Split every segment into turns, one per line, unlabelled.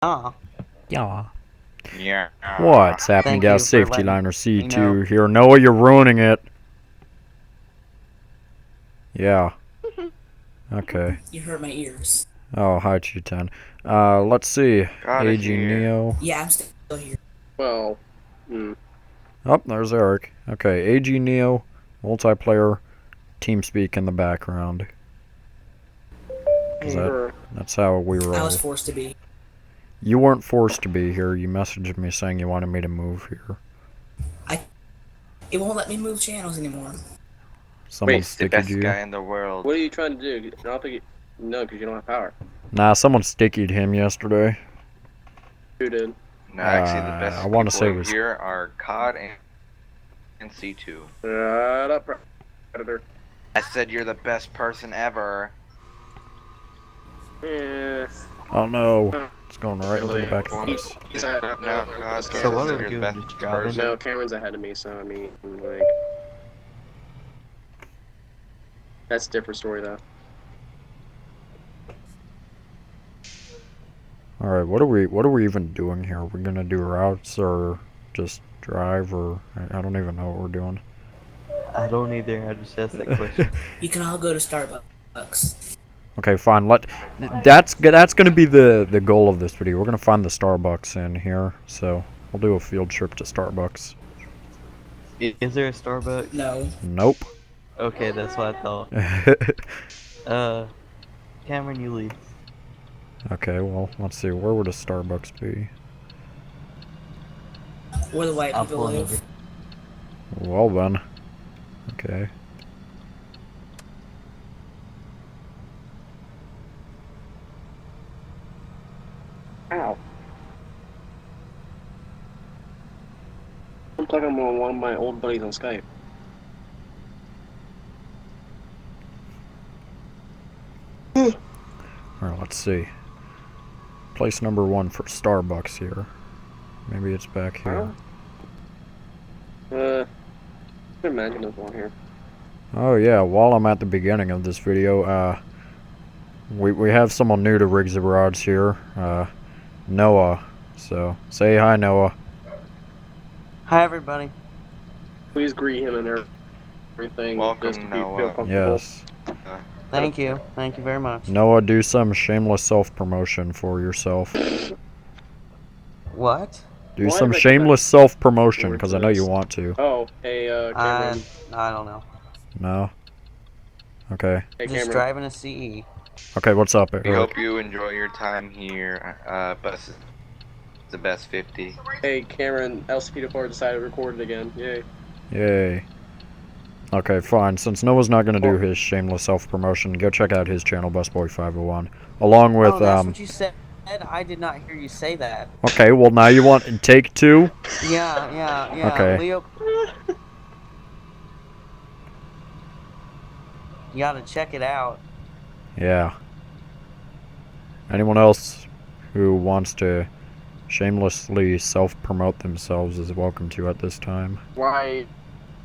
Ah,
Yeah.
Yeah.
What's happening,
Thank you
guys?
for
Safety
letting
Liner
me
C2
know.
here. Noah, you're ruining it. Yeah. Okay.
You hurt my ears.
Oh, hi, G10. Let's see.
Got it
AG
here.
Neo.
Yeah, I'm still here.
Well,
Oh, there's Eric. Okay, AG Neo, multiplayer, TeamSpeak in the background. 'Cause that's how we
I was
roll.
forced to be.
You weren't forced to be here. You messaged me saying you wanted me to move here.
It won't let me move channels anymore.
Someone
The
stickied
best
you.
guy in the world.
what are you trying to do? I don't think no, because you don't have power.
Nah, someone stickied him yesterday.
Who did?
No, actually, the best
I want to
people
say it
in
was.
here are COD and C2.
Shut up, Predator.
I said you're the best person ever.
Yeah.
Oh no. It's going right into the back of
Really?
us.
Shut up now, COD.
So what are we
You're the
doing,
best
just driving?
person.
No, Cameron's ahead of me, so I mean, like, that's a different story, though.
Alright, what are we even doing here? Are we gonna do routes or just drive, or I don't even know what we're doing.
I don't either. I just asked that question.
You can all go to Starbucks.
Okay, fine. That's gonna be the goal of this video. We're gonna find the Starbucks in here, so we'll do a field trip to Starbucks.
Is there a Starbucks?
No.
Nope.
Okay, that's what I thought. Cameron, you lead.
Okay, well, let's see. Where would a Starbucks be?
Where the white
I'll
people
pull
live.
over.
Well then. Okay.
Ow. I'm talking on one of my old buddies on Skype.
Alright, let's see. Place number 1 for Starbucks here. Maybe it's back here.
I can imagine there's one here.
Oh yeah, while I'm at the beginning of this video, we have someone new to Rigs of Rods here, Noah. So, say hi, Noah.
Hi, everybody.
Please greet him and everything.
Welcome,
just to feel
Noah.
comfortable.
Yes.
Thank you. Thank you very much.
Noah, do some shameless self-promotion for yourself.
What?
Do
Why
some
did I
shameless self-promotion, because I know you
this?
want to.
Oh, hey, Cameron.
I don't know.
No? Okay.
Hey,
Just
Cameron.
driving a CE.
Okay, what's up,
We
Eric?
hope you enjoy your time here. Bus is the best 50.
Hey, Cameron. LCP4 decided to record it again. Yay.
Yay. Okay, fine. Since Noah's not gonna do his shameless self-promotion, go check out his channel, Busboy501. Along with,
Oh, that's what you said. I did not hear you say that.
Okay, well now you want take 2?
Yeah.
Okay.
Leo. You gotta check it out.
Yeah. Anyone else who wants to shamelessly self-promote themselves is welcome to at this time.
Why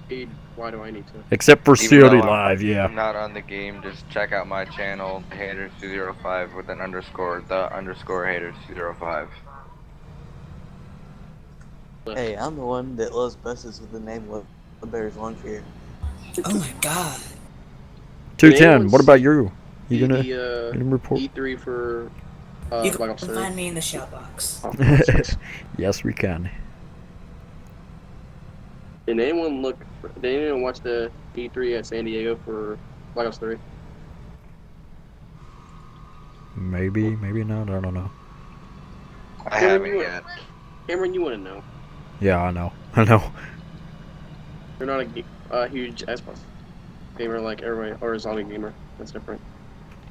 do I need to?
Except for
Even
COD
though
Live, yeah.
I'm not on the game, just check out my channel, Haters205 with an underscore, the underscore Haters205.
Hey, I'm the one that loves buses with the name of Bears Lawn Care.
Oh my god.
210, what about you? You gonna report?
E3 for
You
Black
can
Ops 3?
find me in the shout box.
Oh, for God's sakes.
Yes, we can.
Did anyone watch the E3 at San Diego for Black Ops 3?
Maybe, maybe not, I don't know.
I haven't yet.
Cameron, you want to know.
Yeah, I know. I know.
You're not a huge Xbox gamer like everybody, or a zombie gamer. That's different.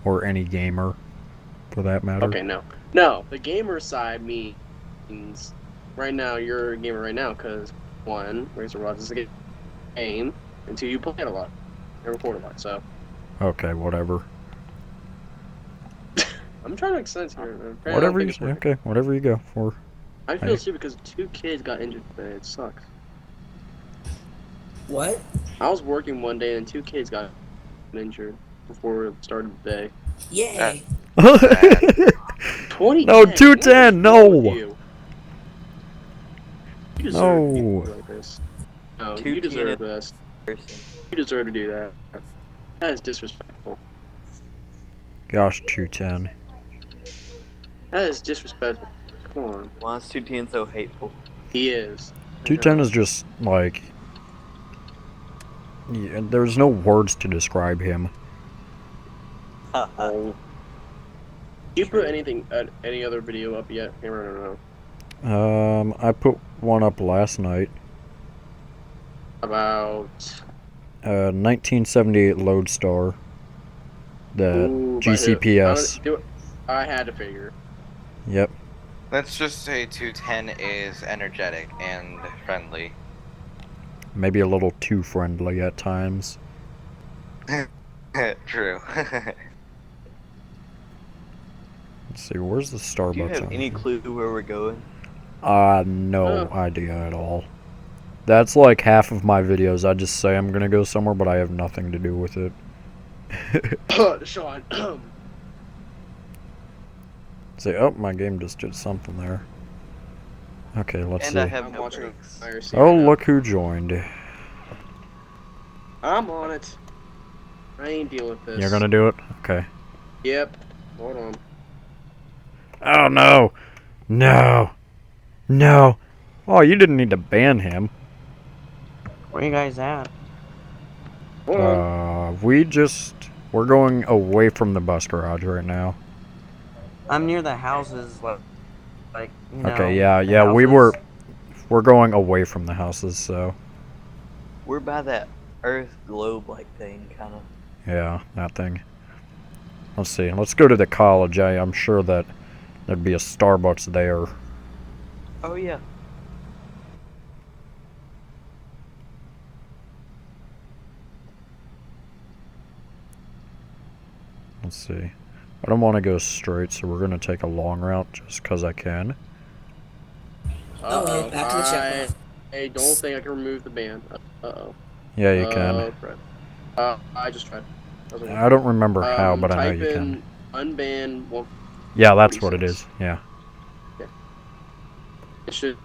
Or any gamer, for that matter.
Okay, no. No, the gamer side means right now you're a gamer right now because, one, Razor Rods is a game, and two, you play it a lot and record a lot, so.
Okay, whatever.
I'm trying to make sense here. Apparently,
Whatever
I
you
don't think it's
okay, whatever you go for.
I feel stupid because 2 kids got injured today. It sucks.
What?
I was working one day and 2 kids got injured. before the start of the day.
Yay!
20.
No, 210, no.
You deserve to
No.
be like this. No,
210
you deserve this.
person.
You deserve to do that. That is disrespectful.
Gosh, 210.
That is disrespectful. Come on.
Why is 210 so hateful?
He is.
210 is just like. Yeah, there's no words to describe him.
Oh. You put anything, any other video up yet, Cameron, or no?
I put one up last night.
About
1978 Lodestar. The
Ooh, but
GCPS.
I had to figure.
Yep.
Let's just say 210 is energetic and friendly.
Maybe a little too friendly at times.
True.
Let's see, where's the Starbucks?
Do you have
on
any
here?
clue where we're going?
No idea at all. That's like half of my videos. I just say I'm gonna go somewhere, but I have nothing to do with it.
Sean.
Say, oh, my game just did something there. Okay, let's
And
see.
I have
I'm
no
watching
brakes.
IRC
Oh,
right now.
look who joined.
I'm on it. I ain't dealing with this.
You're gonna do it? Okay.
Yep. Hold on.
Oh, no! No! No! Oh, you didn't need to ban him.
Where you guys at?
Hold on.
We're going away from the bus garage right now.
I'm near the houses, like you know.
Okay, yeah,
the
yeah,
houses.
we're going away from the houses, so.
We're by that Earth globe-like thing, kind of.
Yeah, that thing. Let's see. Let's go to the college. I'm sure that there'd be a Starbucks there.
Oh yeah.
Let's see. I don't want to go straight, so we're going to take a long route just because I can.
Oh well, back to the checkpoint.
I don't think I can remove the ban. Uh-oh.
Yeah, you can.
Crap. I just tried.
I don't remember how, but I know you
type
can.
in unban one.
Yeah, that's what it is. Yeah.
It should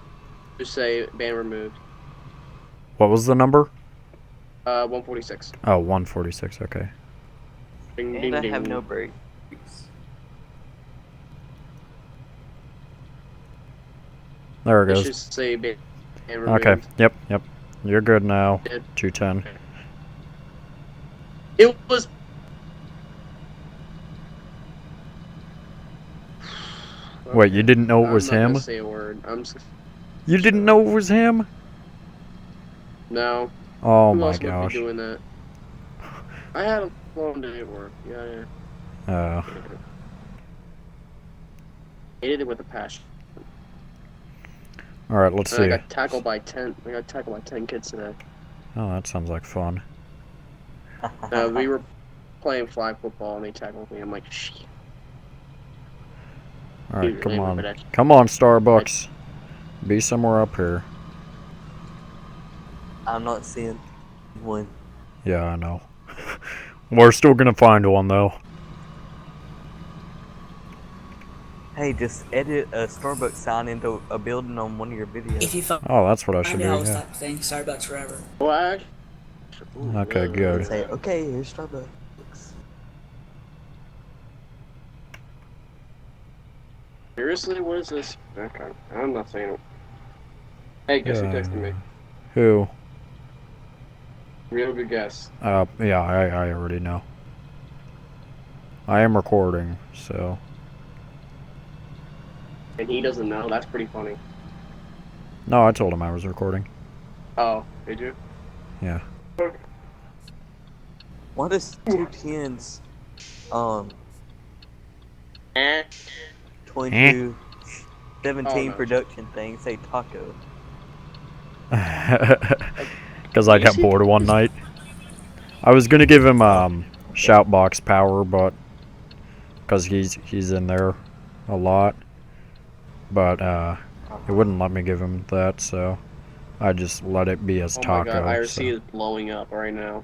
just say ban removed.
What was the number?
146.
Oh, 146. Okay.
Ding,
And
ding,
I
ding.
have no brakes.
There it
It
goes.
should say ban removed.
Okay. Yep. You're good now.
It,
210.
it was.
Wait, you didn't know it was
I'm not
him?
gonna say a word. I'm just.
You didn't know it was him?
No.
Oh
Who
my
else would
gosh.
be doing that? I had a long day at work. Yeah. Hated it with a passion.
Alright, let's
And I
see.
got tackled by 10. I got tackled by 10 kids today.
Oh, that sounds like fun.
We were playing flag football and they tackled me. I'm like, shit.
Alright,
Dude,
come
anyway,
on.
but
Come on, Starbucks. Be somewhere up here.
I'm not seeing one.
Yeah, I know. We're still gonna find one, though.
Hey, just edit a Starbucks sign into a building on one of your videos.
If you find
Oh, that's what I should
it,
do,
I'll
yeah.
stop saying Starbucks forever.
What?
Okay, good.
Say, okay, here's Starbucks.
Seriously, what is this? Okay, I'm not saying it. Hey, guess who texted me?
Who?
Real good guess.
Yeah, I already know. I am recording, so.
And he doesn't know. That's pretty funny.
No, I told him I was recording.
Oh, did you?
Yeah.
What is 210's,
Eh.
22, 17
Oh, no.
production thing say taco?
Because I got bored one night. I was gonna give him shoutbox power, but because he's in there a lot, but it wouldn't let me give him that, so I just let it be as
Oh
taco.
my god, IRC
so.
is blowing up right now.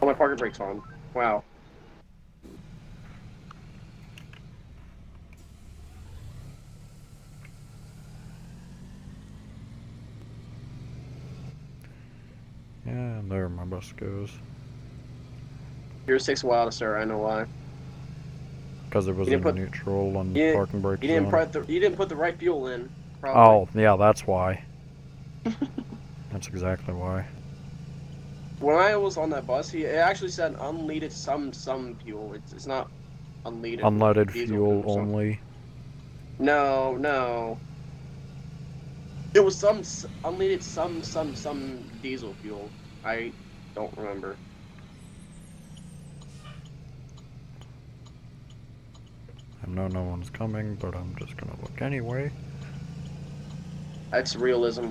Oh, my parking brake's on. Wow.
Yeah, there my bus goes.
Yours takes a while to start. I know why.
Because it was
You didn't
in
put
neutral and
you,
parking brake
you didn't
zone.
put the right fuel in. Probably.
Oh, yeah, that's why. That's exactly why.
When I was on that bus, it actually said unleaded some fuel. It's not unleaded
Unleaded
diesel
fuel
fuel or something.
only.
No. It was some unleaded some diesel fuel. I don't remember.
I know no one's coming, but I'm just gonna look anyway.
That's realism.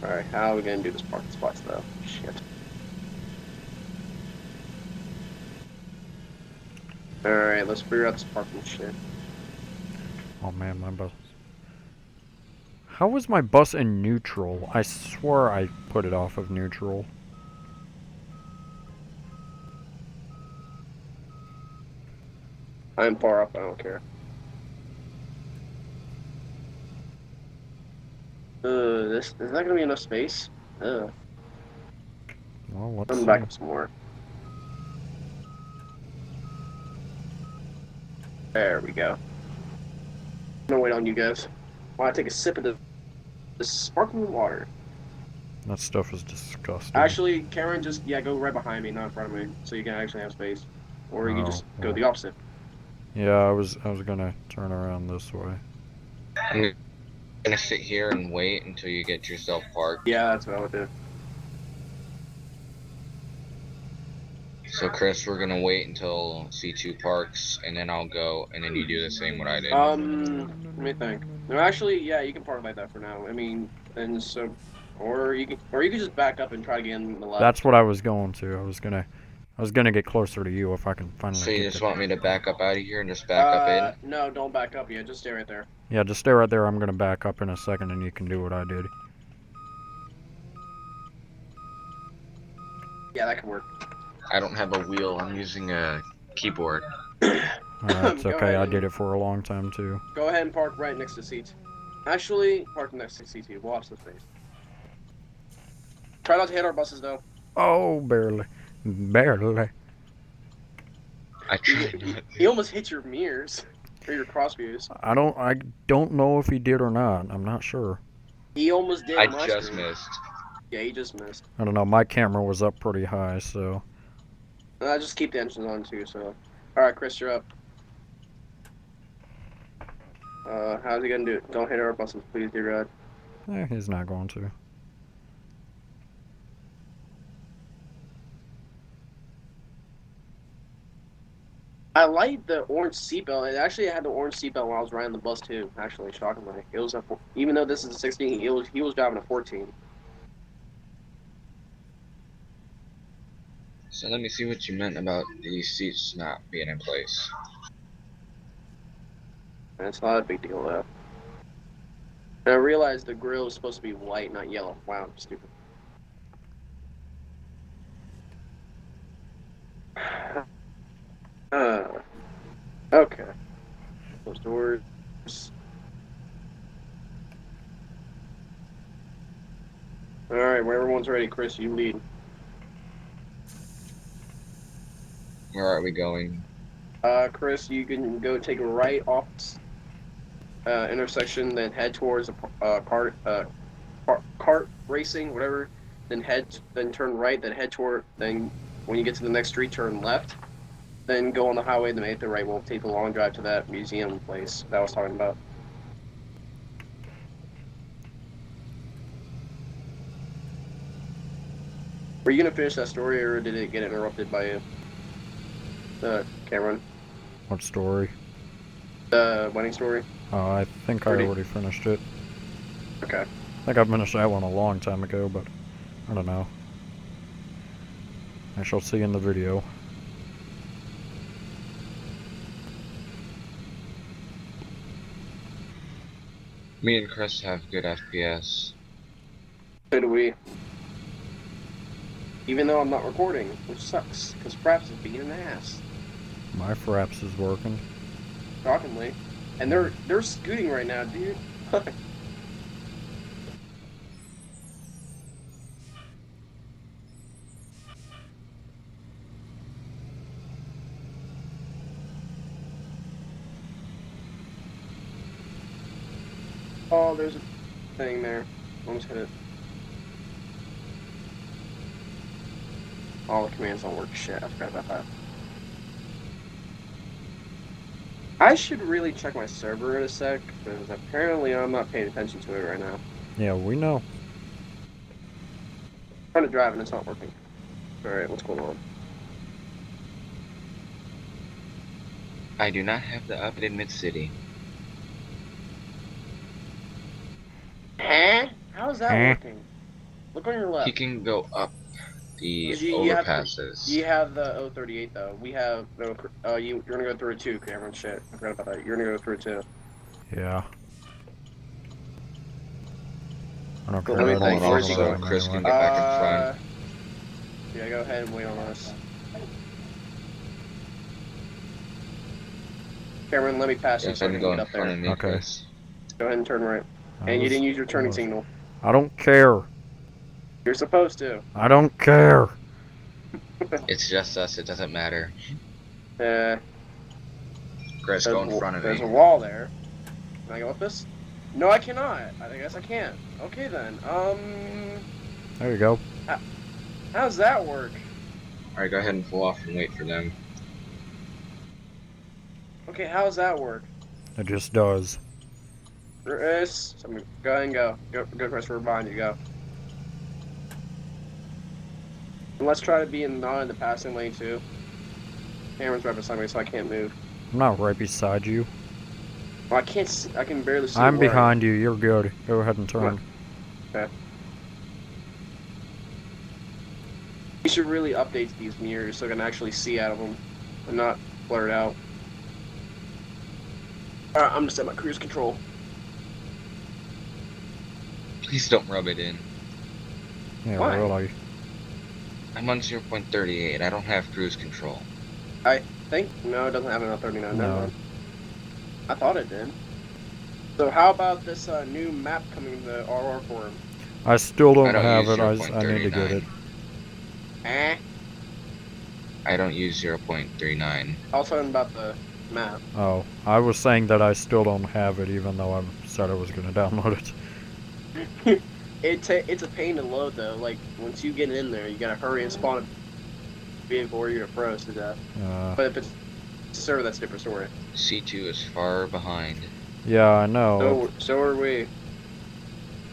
Alright, how are we gonna do this parking spots though? Shit. Alright, let's figure out this parking shit.
Oh man, my bus. How was my bus in neutral? I swear I put it off of neutral.
I'm far up, I don't care. This is not gonna be enough space.
Well, let's
I'm
see.
back up some more. There we go. I'm gonna wait on you guys while I take a sip of this sparkling water.
That stuff is disgusting.
Actually, Karen, just go right behind me, not in front of me, so you can actually have space. Or you can just go
well.
the opposite.
Yeah, I was gonna turn around this way.
I'm gonna sit here and wait until you get yourself parked.
Yeah, that's what I would do.
So Chris, we're gonna wait until C2 parks, and then I'll go, and then you do the same what I did.
Let me think. No, actually, yeah, you can park like that for now. I mean, and so, or you can just back up and try to get in the left.
That's what I was going to. I was gonna get closer to you if I can finally
So you
get
just
there.
want me to back up out of here and just back up in?
No, don't back up yet. Just stay right there.
Yeah, just stay right there. I'm gonna back up in a second and you can do what I did.
Yeah, that can work.
I don't have a wheel. I'm using a keyboard.
It's
Go
okay.
ahead
I did
and-
it for a long time too.
Go ahead and park right next to seats. Actually, park next to CT. Watch the space. Try not to hit our buses, though.
Oh, barely, barely.
I tried not
He almost hit your mirrors or your cross views.
I don't know if he did or not. I'm not sure.
He almost did
I
on my
just
screen.
missed.
Yeah, he just missed.
I don't know. My camera was up pretty high, so.
I just keep the engines on too. So, all right, Chris, you're up. How's he gonna do it? Don't hit our buses, please, dear God.
He's not going to.
I like the orange seatbelt. It actually had the orange seatbelt when I was riding the bus too. Actually, shockingly, it was even though this is a 16, he was driving a 14.
So let me see what you meant about these seats not being in place.
And it's not a big deal though. And I realized the grill is supposed to be white, not yellow. Wow, I'm stupid. Okay. Close doors. Alright, when everyone's ready, Chris, you lead.
Where are we going?
Chris, you can go take a right off intersection, then head towards kart racing, whatever. Then turn right, then when you get to the next street, turn left. Then go on the highway, then make the right. We'll take the long drive to that museum place that I was talking about. Were you gonna finish that story, or did it get interrupted by you, Cameron?
What story?
The wedding story.
I think I already finished it.
Okay.
I think I finished that one a long time ago, but I don't know. I shall see in the video.
Me and Chris have good FPS.
So do we. Even though I'm not recording, which sucks, because Fraps is being an ass.
My fraps is working.
Shockingly. And they're scooting right now, dude. Oh, there's a thing there. Almost hit it. All the commands don't work. Shit, I forgot about that. I should really check my server in a sec, because apparently I'm not paying attention to it right now.
Yeah, we know.
I'm trying to drive and it's not working. Alright, what's going on?
I do not have the updated MitCity.
Huh? How is that
Huh?
working? Look on your left.
He can go up the
You
overpasses.
You have the 038 though. We have no. You're gonna go through it too, Cameron. Shit, I forgot about that. You're gonna go through it too.
Yeah. I don't
But
care.
let me
I
think.
don't
Where's he
follow
going?
him
Chris can
anyway.
get back in front.
Yeah, go ahead and wait on us. Cameron, let me pass you
Yeah,
so I
I'm
can
going
get
in
up
front
there.
of me,
Okay.
Chris.
Go ahead and turn right.
I
And you
was-
didn't use your turning
was-
signal.
I don't care.
You're supposed to.
I don't care.
It's just us, it doesn't matter.
Uh,
Chris, go in front of
there's a
me.
wall there. Can I go up this? No, I cannot. I guess I can't. Okay then.
There you go.
How's that work?
Alright, go ahead and pull off and wait for them.
Okay, how's that work?
It just does.
Chris, go ahead and go. Go, Chris. We're behind you. Go. And let's try to be not in the passing lane too. Cameron's right beside me, so I can't move.
I'm not right beside you.
Well, I can't. I can barely see.
I'm
where
behind you. You're good. Go ahead and turn.
Okay. We should really update these mirrors so I can actually see out of them and not blur it out. Alright, I'm just at my cruise control.
Please don't rub it in.
Yeah,
Why?
really.
I'm on 0.38, I don't have cruise control.
I think no, it doesn't have enough 39. Never
No.
mind. I thought it did. So how about this new map coming to RR forum?
I still don't,
I don't
have
use
it. I need to get
0.39.
it.
Eh?
I don't use 0.39.
I was talking about the map.
Oh, I was saying that I still don't have it, even though I said I was going to download it.
It's a pain to load though. Like once you get in there, you gotta hurry and spawn a vehicle or you're gonna froze to death. But if it's a server, that's a different story.
C2 is far behind.
Yeah, I know.
So are we.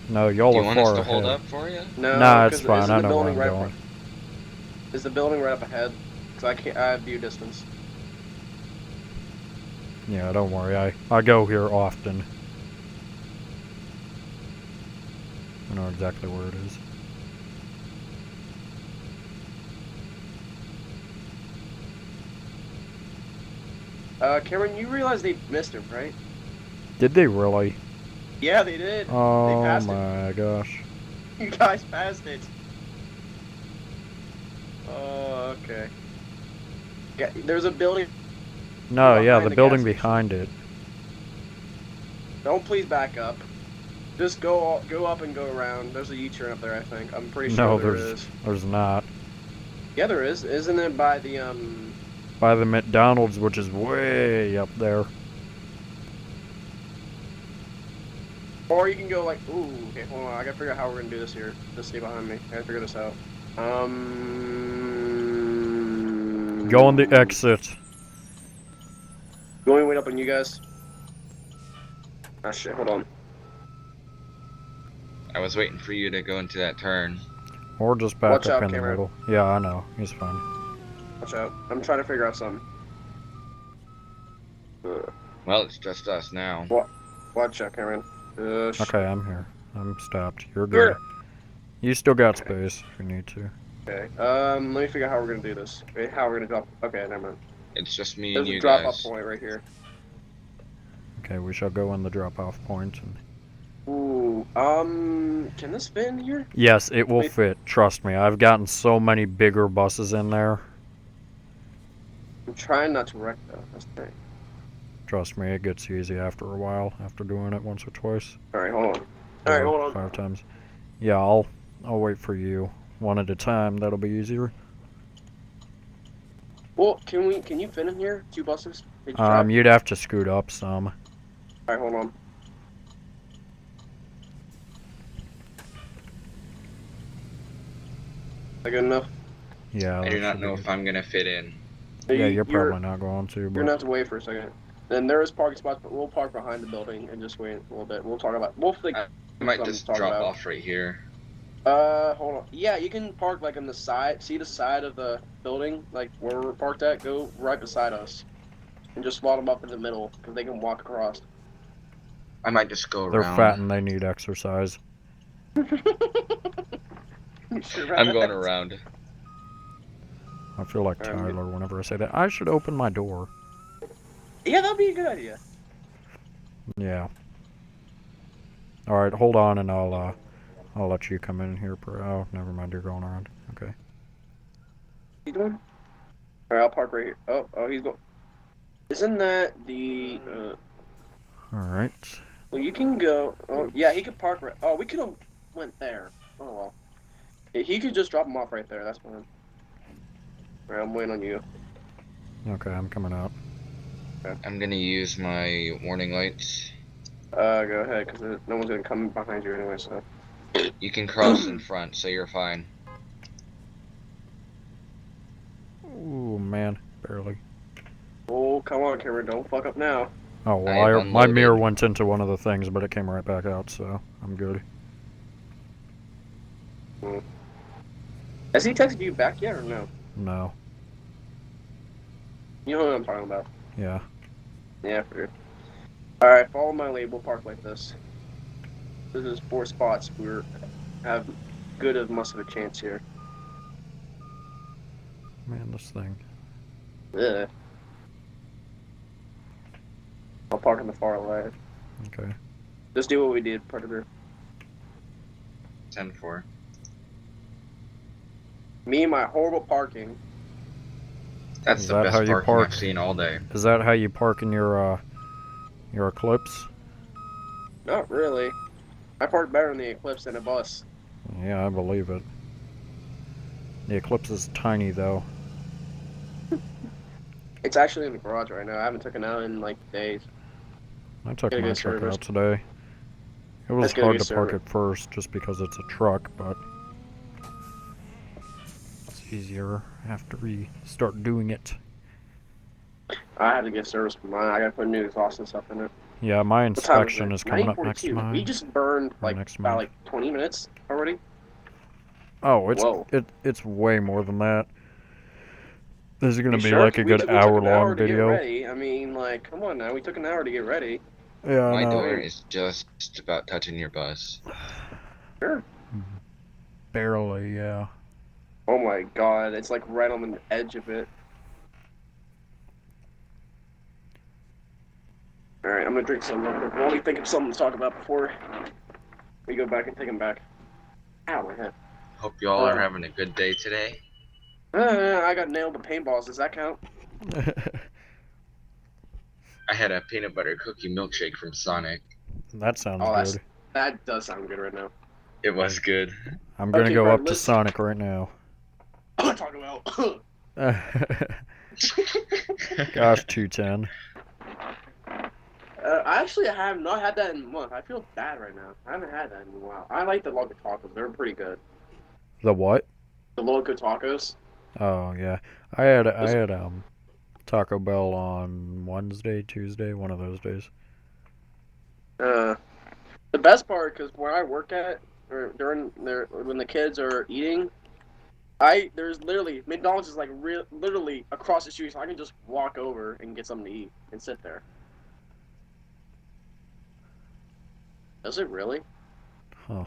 No,
Do
y'all
you
are
want us
far
to
ahead.
hold up for you?
No,
Nah, it's
'cause
fine.
isn't
I
the
know where
building
I'm
right
going.
Is the building right up ahead? Cause I can't. I have view distance.
Yeah, don't worry. I go here often. I know exactly where it is.
Cameron, you realize they missed him, right?
Did they really?
Yeah, they did.
Oh
passed it.
my gosh.
You guys passed it. Oh, okay. Yeah, there's a building.
No, yeah,
Behind
the
the
building
gas station.
behind it.
Don't please back up. Just go up and go around. There's a U-turn up there, I think. I'm pretty
No,
sure there is.
there's not.
Yeah, there is. Isn't it by the
By the McDonald's, which is way up there.
Or you can go like, ooh, okay, hold on. I gotta figure out how we're gonna do this here. Just stay behind me. I gotta figure this out.
Go on the exit.
Going wait up on you guys. Ah shit, hold on.
I was waiting for you to go into that turn.
Or just back
Watch
up
out,
in the
Cameron.
middle. Yeah, I know. He's fine.
Watch out. I'm trying to figure out something.
Well, it's just us now.
Watch out, Cameron.
Okay, I'm here. I'm stopped. You're good. You still got space if you need to.
Okay. Let me figure out how we're gonna do this. Okay, how we're gonna drop. Okay, never mind.
It's just me
There's
and
a
you
drop-off
guys.
point right here.
Okay, we shall go in the drop-off point. And
Ooh, can this fit in here?
Yes, it will
Wait.
fit. Trust me. I've gotten so many bigger buses in there.
I'm trying not to wreck though. That's the thing.
Trust me, it gets easy after a while. After doing it once or twice,
All right, hold on. All right,
or
hold on.
5 times. Yeah, I'll wait for you. One at a time. That'll be easier.
Well, can you fit in here? 2 buses? Did you try?
You'd have to scoot up some.
All right, hold on. Is that good enough?
Yeah,
I
that
do not
should be
know
good.
if I'm gonna fit in.
Yeah, you're
You're
probably not going to,
You're
but
gonna have to wait for a second. Then there is parking spots, but we'll park behind the building and just wait a little bit. We'll think
I
of
might
something to
just
talk
drop
about.
off right here.
Hold on. Yeah, you can park like on the side. See the side of the building, like where we're parked at. Go right beside us, and just slot them up in the middle because they can walk across.
I might just go
they're
around.
fat and they need exercise.
You sure about
I'm going
that?
around.
I feel like
I'm good.
Tyler whenever I say that. I should open my door.
Yeah, that'd be a good idea.
Yeah. All right, hold on, and I'll let you come in here. Oh, never mind. You're going around. Okay.
You doing? All right, I'll park right here. Oh, he's going. Isn't that the?
All right.
Well, you can go. Oh, yeah, he could park right. Oh, we could have went there. Oh well. Yeah, he could just drop him off right there. That's fine. All right, I'm waiting on you.
Okay, I'm coming out.
I'm gonna use my warning lights.
Go ahead, because no one's gonna come behind you anyway. So.
You can cross in front, so you're fine.
Ooh, man, barely.
Oh, come on, Cameron, don't fuck up now.
Oh
I have
well, my mirror
unloaded.
went into one of the things, but it came right back out, so I'm good.
Has he texted you back yet or no?
No.
You know what I'm talking about.
Yeah.
Yeah, I figured. All right, follow my lead. We'll park like this. This is 4 spots. Have good as much of a chance here.
Man, this thing.
Yeah. I'll park on the far left.
Okay.
Just do what we did, Predator.
10-4.
Me and my horrible parking.
That's
Is
the
that how
best
you
parking
park?
I've seen all day.
Is that how you park in your Eclipse?
Not really. I park better in the Eclipse than a bus.
Yeah, I believe it. The Eclipse is tiny, though.
It's actually in the garage right now. I haven't taken it out in like days.
I took
Get a
my
good
truck
service.
out today. It was
Let's get a
hard
good
to park
service.
at first, just because it's a truck, but it's easier after we start doing it.
I had to get service for mine. I gotta put new exhaust and stuff in it.
Yeah, my
What time is
inspection
it?
is coming up next
9:42. We
month.
just burned
Or
like
next
about
month.
like 20 minutes already.
Oh,
Whoa.
it's way more than that. This is gonna
You
be
sure?
like
'Cause
a
we
good
took an hour
hour-long
to get
video.
ready. I mean, like, come on now. We took an hour to get ready.
Yeah, I
My
know.
door is just about touching your bus.
Sure.
Barely, yeah.
Oh my god, it's like right on the edge of it. Alright, I'm gonna drink some real quick. While we think of something to talk about before we go back and take them back. Ow, my head.
Hope you all are having a good day today.
I got nailed with paintballs. Does that count?
I had a peanut butter cookie milkshake from Sonic.
That sounds
Oh,
good.
that does sound good right now.
It was good.
I'm gonna
Okay,
go
Brad,
up to Sonic right now.
talk about.
Gosh, 210.
I actually have not had that in a month. I feel bad right now. I haven't had that in a while. I like the local tacos. They're pretty good.
The what?
The local tacos.
Oh yeah, I had Taco Bell on Wednesday, Tuesday, one of those days.
The best part, because where I work at, or when the kids are eating, there's literally McDonald's is like literally across the street, so I can just walk over and get something to eat and sit there. Does it really?
Huh.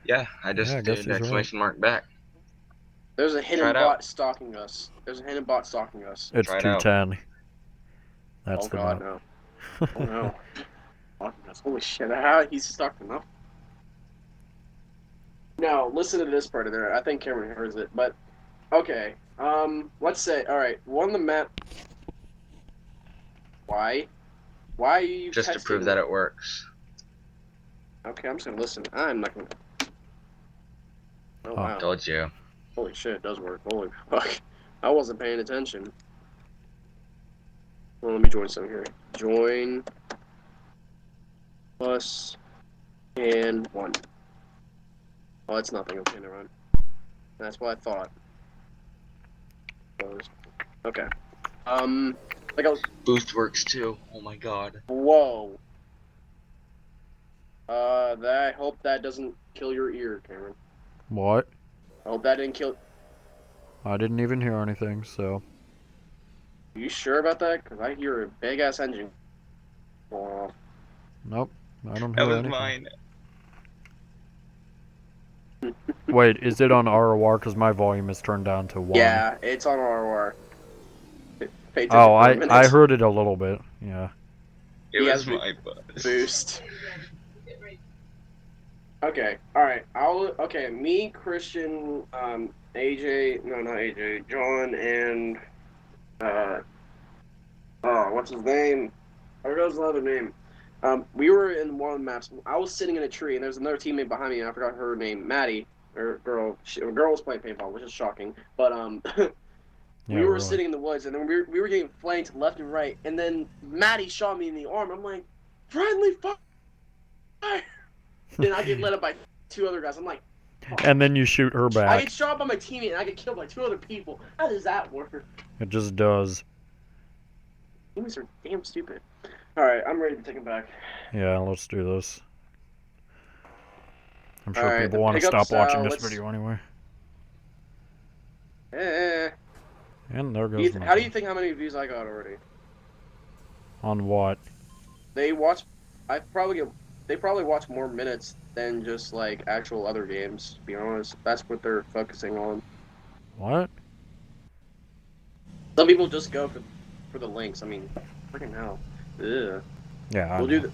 Yeah, I just
Yeah, I guess
did
he's right.
exclamation mark back.
There's a
Try
hidden
it
bot
out.
stalking us. There's a hidden bot stalking us.
It's
Try it out.
210. That's
Oh
the
god,
bot.
no. Oh no. Holy shit! How he's stuck enough. No, listen to this part of there. I think Cameron hears it, but okay. Let's say, all right, one of the map. Why? Why are you
Just to
texting
prove
me?
that it works.
Okay, I'm just gonna listen. I'm not gonna. Oh wow!
Told you.
Holy shit, it does work. Holy fuck! I wasn't paying attention. Well, let me join some here. Join plus and 1. Oh, that's nothing. Okay, never mind. That's what I thought. Okay. Like I was.
Boost works too. Oh my god.
Whoa. I hope that doesn't kill your ear, Cameron.
What?
I hope that didn't kill.
I didn't even hear anything, so.
Are you sure about that? Because I hear a big ass engine going off.
Nope. I don't
That
hear
was
anything.
mine.
Wait, is it on ROR? Because my volume is turned down to 1.
Yeah, it's on ROR. Pay attention
Oh,
for a minute.
I heard it a little bit. Yeah.
It
He
was
has
my buzz.
boost. Okay, alright. Okay, me, Christian, AJ, no, not AJ, John, and, what's his name? There goes the other name. We were in one of the maps. I was sitting in a tree, and there's another teammate behind me, and I forgot her name, Maddie, or girl. A girl was playing paintball, which is shocking. But
Yeah,
we were
really.
sitting in the woods, and then we were getting flanked left and right, and then Maddie shot me in the arm. I'm like, friendly fire! Then I get lit up by 2 other guys. I'm like, fuck.
And then you shoot her
I
back.
get shot by my teammate, and I get killed by 2 other people. How does that work?
It just does.
Teammates are damn stupid. Alright, I'm ready to take him back.
Yeah, let's do this. I'm sure
Alright,
people
the
want to
pickups,
stop watching this
let's-
video anyway.
Eh.
And there goes
How do you think how many views I got already?
On what?
They probably watch more minutes than just like actual other games, to be honest. That's what they're focusing on.
What?
Some people just go for the links. I mean, freaking hell. Ugh.
Yeah, I
We'll
know.
do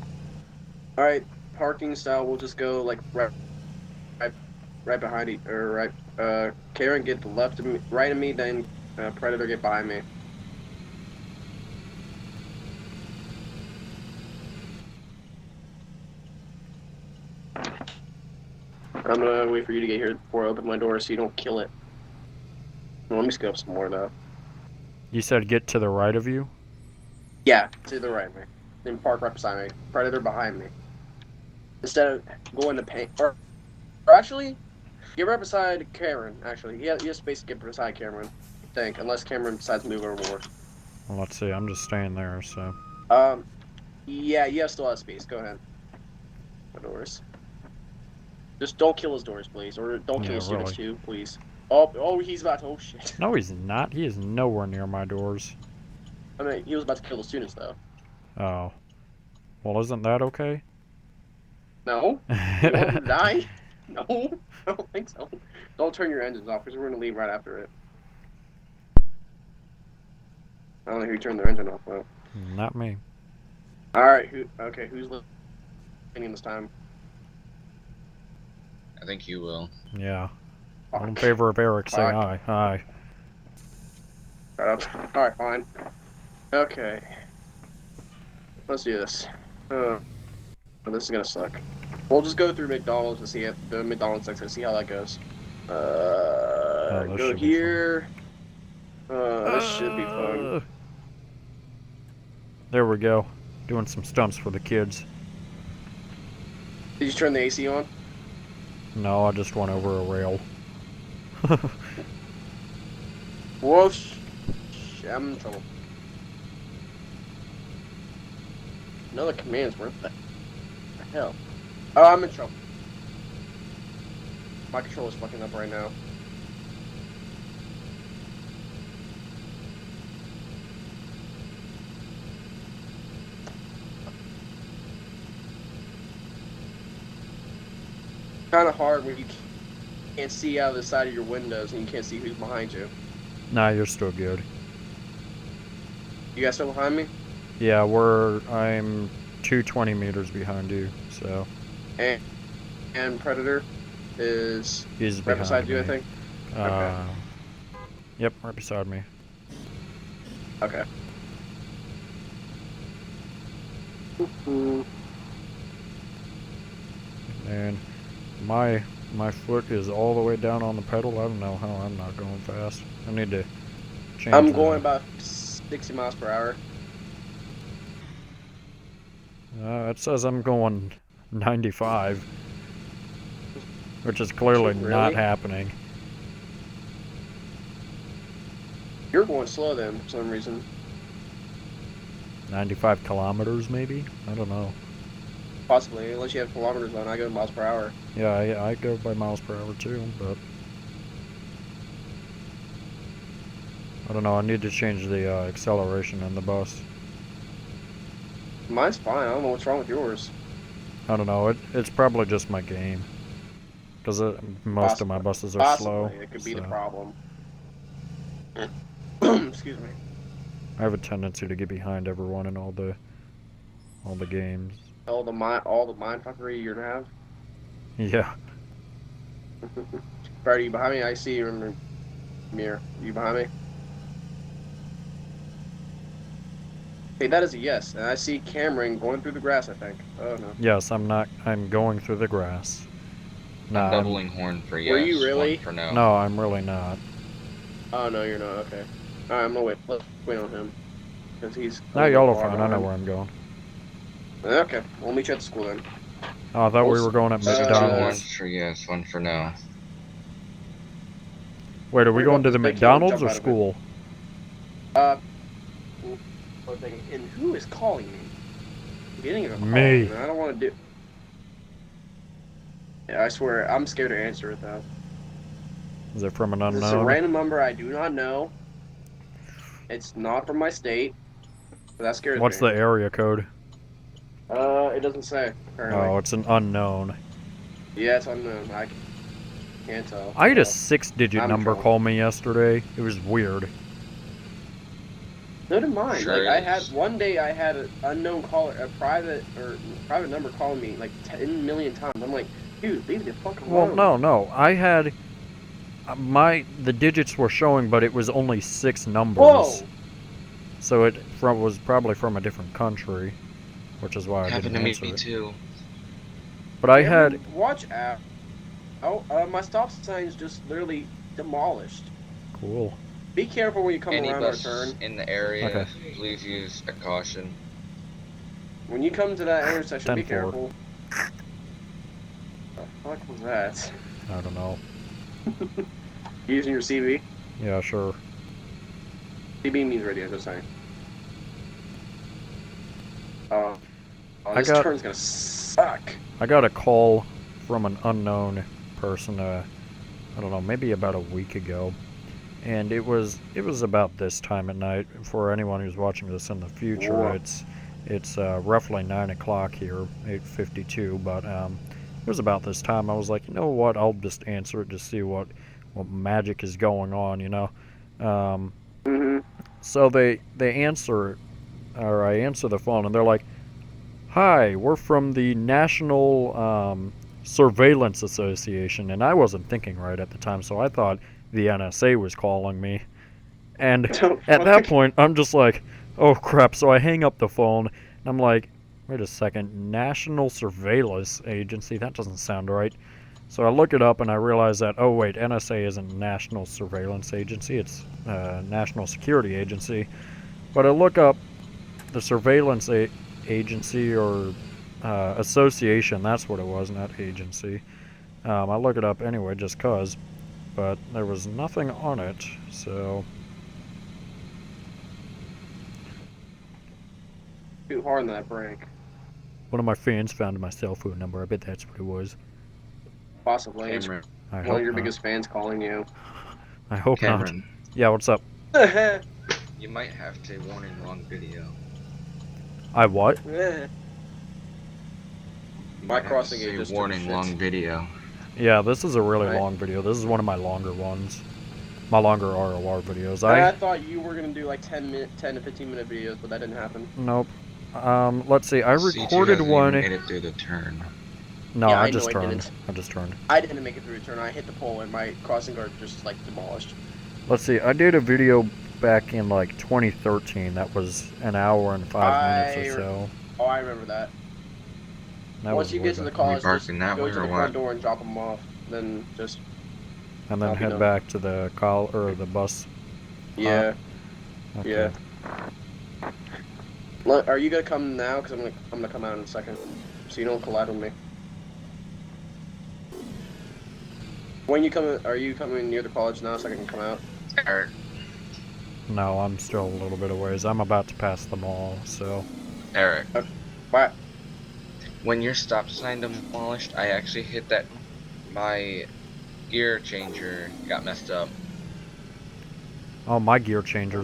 Alright, parking style, we'll just go like right behind you, or right, Karen get the left of me, right of me, then Predator get behind me. I'm gonna wait for you to get here before I open my door so you don't kill it. Well, let me scope some more though.
You said get to the right of you?
Yeah, to the right of me. Then park right beside me. Predator behind me. Instead of going to paint, or actually, get right beside Cameron. Actually, he has space to get beside Cameron. I think, unless Cameron decides to move over more.
Well, let's see. I'm just staying there, so.
Yeah, you still have space. Go ahead. My doors. Just don't kill his doors, please, or don't kill
Yeah,
his students
really.
too, please. Oh, he's about to. Oh shit.
No, he's not. He is nowhere near my doors.
I mean, he was about to kill the students though.
Oh. Well, isn't that okay?
No. You want him to die? No, I don't think so. Don't turn your engines off because we're gonna leave right after it. I don't know who turned their engine off though.
Not me.
All right, who's leading this time?
I think you will.
Yeah. All in
Fuck.
favor of Eric, say
Fuck.
aye. Aye.
Shut up. All right, fine. Okay. Let's do this. This is gonna suck. We'll just go through McDonald's to see the McDonald's section, see how that goes.
this
Go
should be
here. This should be fun.
There we go. Doing some stunts for the kids.
Did you turn the AC on?
No, I just went over a rail.
Whoa, I'm in trouble. Another commands, what the hell? Oh, I'm in trouble. My controller's fucking up right now. Kind of hard when you can't see out of the side of your windows and you can't see who's behind you.
Nah, you're still good.
You guys still behind me?
Yeah, I'm two 20 meters behind you, so
And Predator is
he's
right
behind
beside you,
me.
I think.
Yep, right beside me.
Okay.
And my foot is all the way down on the pedal. I don't know how I'm not going fast. I need to change.
I'm going about 60 miles per hour.
It says I'm going 95, which is clearly
Really?
not happening.
You're going slow then, for some reason.
95 kilometers, maybe? I don't know.
Possibly, unless you have kilometers on. I go miles per hour.
Yeah, I go by miles per hour too, but I don't know. I need to change the acceleration in the bus.
Mine's fine. I don't know what's wrong with yours.
I don't know. It's probably just my game, because most of my buses are
Possibly.
slow.
It could be the
So
problem. Excuse me.
I have a tendency to get behind everyone in all the games.
All the mindfuckery you're gonna have.
Yeah.
Brad, are you behind me? I see you in the mirror. Are you behind me? Hey, that is a yes. And I see Cameron going through the grass, I think. Oh, no.
Yes, I'm not. I'm going through the grass. No,
I'm doubling horn for yes.
Were you really?
One for no.
No, I'm really not.
Oh, no, you're not. Okay. Alright, I'm gonna wait. Let's wait on him. Because he's...
No, y'all are fine. I know where I'm going.
Okay. We'll meet you at the school then.
Oh, I thought we were going at
So two
McDonald's.
horns for yes, one for no.
Wait, are we
What
going
about
to the
this big
McDonald's
jump
or
out of it?
school?
And who is calling me? I'm getting a call.
Me.
And I don't want to do... Yeah, I swear, I'm scared to answer it, though.
Is it from an
This is a
unknown?
random number I do not know. It's not from my state. But that scares
What's
me.
the area code?
It doesn't say, apparently.
Oh, it's an unknown.
Yeah, it's unknown. I can't tell.
I had a
So,
6-digit
I'm
number
trouble.
call me yesterday. It was weird.
No, to mine.
Sure
Like,
is.
one day I had an unknown caller, a private number calling me like 10 million times. I'm like, dude, leave the fuck alone.
Well, no. I had the digits were showing, but it was only 6 numbers.
Whoa!
So it was probably from a different country, which is why I
Happened
didn't
to me
answer it.
too.
But I
Cameron,
had
watch out. Oh, my stop sign's just literally demolished.
cool.
Be careful when you come
Any
around our
bus
turn.
in the area,
Okay.
please use a caution.
When you come to that intersection, be
10-4.
careful. What the fuck was that?
I don't know.
Using your CB?
Yeah, sure.
CB means radio, just saying.
I
This turn's gonna suck.
I got a call from an unknown person. I don't know, maybe about a week ago, and it was about this time at night. For anyone who's watching this in the future,
Whoa.
it's roughly 9 o'clock here, 8:52. But it was about this time. I was like, you know what? I'll just answer it to see what magic is going on. You know. So they answer, or I answer the phone, and they're like, "Hi, we're from the National Surveillance Association," and I wasn't thinking right at the time, so I thought the NSA was calling me. And at that point, I'm just like, "Oh crap!" So I hang up the phone, and I'm like, "Wait a second, National Surveillance Agency? That doesn't sound right." So I look it up, and I realize that, oh wait, NSA isn't National Surveillance Agency; it's National Security Agency. But I look up the surveillance agency or association, that's what it was, not agency. I look it up anyway just cause, but there was nothing on it, so
Too hard on that brake.
one of my fans found my cell phone number. I bet that's what it was.
Possibly. It's
Cameron.
I
one
hope
of your
not.
biggest fans calling you.
I hope
Cameron.
not. Yeah, what's up?
You might have to warning long video.
I what?
You
My
might have to
crossing
say
gauge just took a
warning
shit.
long video.
Yeah, this is a really
Right.
long video. This is one of my longer ones. My longer ROR videos.
I thought you were gonna do like 10 to 15 minute videos, but that didn't happen.
Nope. Let's see. I
C2
recorded
hasn't
one.
even made it through the turn.
No,
Yeah,
I
I know
just
I
turned.
didn't.
I just turned.
I didn't make it through the turn. I hit the pole and my crossing guard just like demolished.
Let's see. I did a video back in like 2013. That was an hour and 5 minutes or so.
Oh, I remember that.
That
Once
was
you
way
get to the
back.
Are we
college, just
parking that
go
way
to
or
the
what?
front door and drop them off. Then just
And then
I'll be
head
done.
back to the the bus.
yeah,
Okay.
yeah. Are you gonna come now? Cause I'm gonna come out in a second, so you don't collide with me. When you come, are you coming near the college now, so I can come out?
Eric,
No, I'm still a little bit of ways. I'm about to pass the mall, so.
Eric.
Bye.
When your stop sign demolished, I actually hit that. My gear changer got messed up.
Oh, my gear changer's